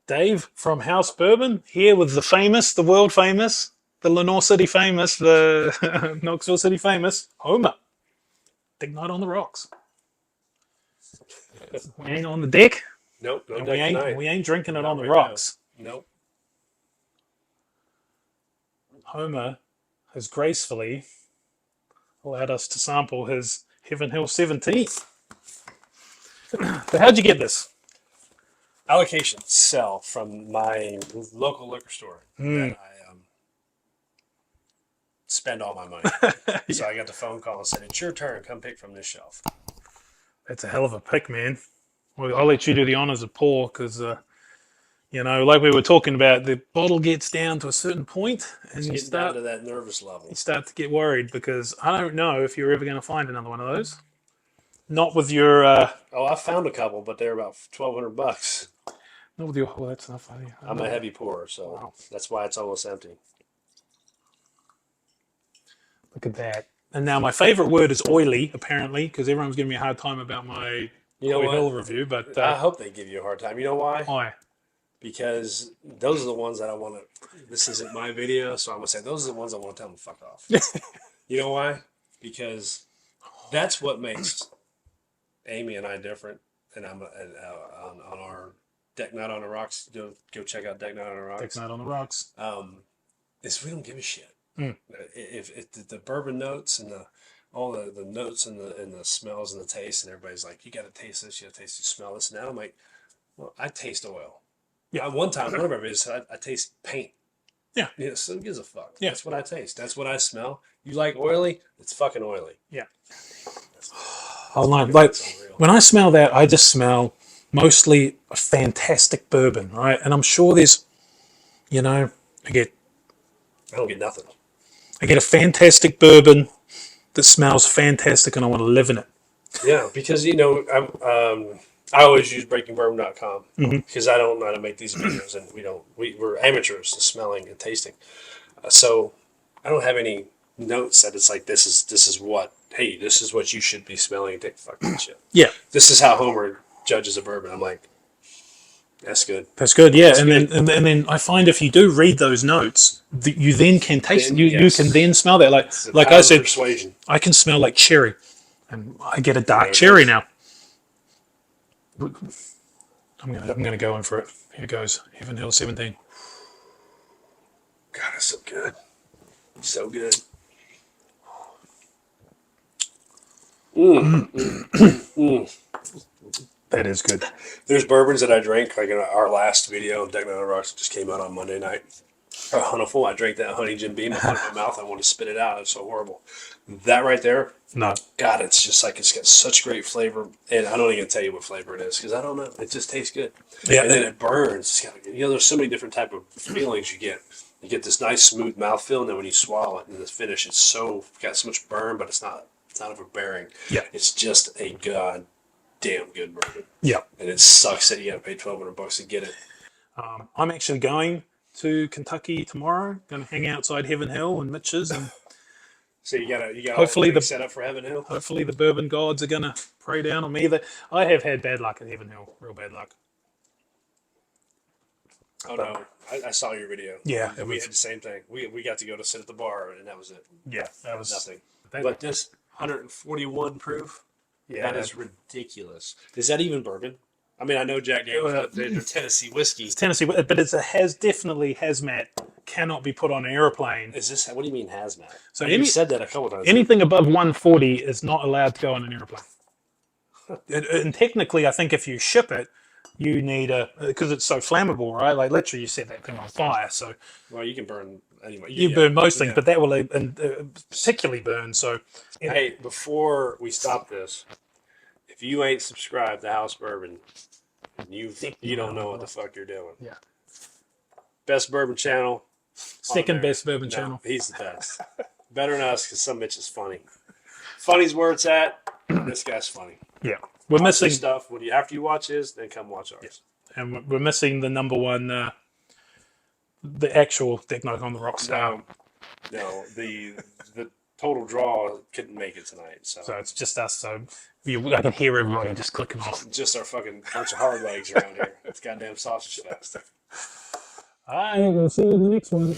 Dave from House Bourbon here with the famous, the world famous, the Lenore City famous, the Knoxville City famous Homer. Big night on the rocks. We ain't on the deck, Nope, no and deck tonight. we ain't drinking it Not on the right rocks. now. Nope. Homer has gracefully allowed us to sample his Heaven Hill 17. So how'd you get this? Allocation sell from my local liquor store that I spend all my money. So I got the phone call and said, "It's your turn. Come pick from this shelf." That's a hell of a pick, man. Well, I'll let you do the honors of pour because, like we were talking about, the bottle gets down to a certain point and It's you getting down start, to that nervous level. you start to get worried because I don't know if you're ever going to find another one of those. Not with your, Oh, I found a couple, but they're about $1,200. not with your, well, that's not funny. I'm a heavy pourer, so Wow. that's why it's almost empty. Look at that. And now my favorite word is oily, apparently, because everyone's giving me a hard time about my You know Coy Hill what? review, but I hope they give you a hard time. You know why? why? Because those are the ones that I want to. This isn't my video, so I'm gonna say those are the ones I want to tell them to fuck off. You know why? Because that's what makes Amy and I different. And I'm on our Deck Night on the Rocks. Go check out Deck Night on the Rocks. Deck Night on the Rocks. Is we don't give a shit. Mm. If the bourbon notes and all the notes and the smells and the taste and everybody's like, you got to taste this, you got to taste, you smell this. Now I'm like, well, I taste oil. Yeah, one time, one of our videos, I taste paint. Yeah. Yeah, so who gives a fuck? Yeah. That's what I taste. That's what I smell. You like oily? It's fucking oily. Yeah. Oh, no. Like, when I smell that, I just smell mostly a fantastic bourbon, right? And I'm sure there's, I I don't get nothing. get a fantastic bourbon that smells fantastic and I want to live in it. Yeah, because I always use breakingbourbon.com because I don't know how to make these videos, and we're amateurs to smelling and tasting. So I don't have any notes that it's like this is what you should be smelling. Take fuck that shit. Yeah. This is how Homer judges a bourbon. I'm like, that's good. That's good, yeah. That's and good. then and then I find if you do read those notes, you then can taste. Then, you yes. can then smell that. It's the Like power I of said, persuasion. I can smell like cherry, and I get a dark There it cherry is. now. I'm gonna go in for it. Here goes Heaven Hill 17. God, it's so good. So good. That is good. There's bourbons that I drank, like in our last video, Deck Night on the Rocks, just came out on Monday night. Honeyful, I drank that Honey Jim Beam. I put it in my mouth. I want to spit it out. It's so horrible. That right there, No, God, it's just like it's got such great flavor. And I don't even tell you what flavor it is because I don't know. It just tastes good. yeah, And then it burns. It's got, there's so many different type of feelings you get. You get this nice smooth mouthfeel, and then when you swallow it, and the finish, it's got so much burn, but it's not overbearing. Yeah. It's just a goddamn good bourbon. yeah. And it sucks that you got to pay $1,200 to get it. I'm actually going to Kentucky tomorrow. Going to hang outside Heaven Hill and Mitch's, and So you got Hopefully all set up for Heaven Hill. hopefully the bourbon gods are going to pray down on me. I have had bad luck at Heaven Hill, real bad luck. Oh no, I saw your video. Yeah, and we had the same thing. We got to go to sit at the bar, and that was it. Yeah, that was Nothing. that- But this 141 proof, Yeah, that is ridiculous. Is that even bourbon? I mean, I know Jack Daniels, but they're Tennessee whiskey. It's Tennessee, but it's definitely hazmat. Cannot be put on an airplane. Is this? What do you mean hazmat? So You said that a couple times. anything above 140 is not allowed to go on an airplane. And technically, I think if you ship it, you need because it's so flammable, right? Like literally, you set that thing on fire. So Well, you can burn anyway. you burn most things, yeah. but that will particularly burn. So Hey, before we stop this, if you ain't subscribed to House Bourbon, you don't know what the fuck you're doing. Yeah. Best bourbon channel. second best bourbon No, channel. He's the best. Better than us because some bitch is funny. Funny's where it's at. This guy's funny. Yeah, we're Watch missing his stuff. After you watch his, then come watch ours. and we're missing the number one, the actual Deck Night on the Rocks. No, the Total Draw couldn't make it tonight, so So it's just us. So I can hear everybody just clicking off. just our fucking bunch of hard legs around here. It's goddamn sausage fest. All right, we'll see you in the next one.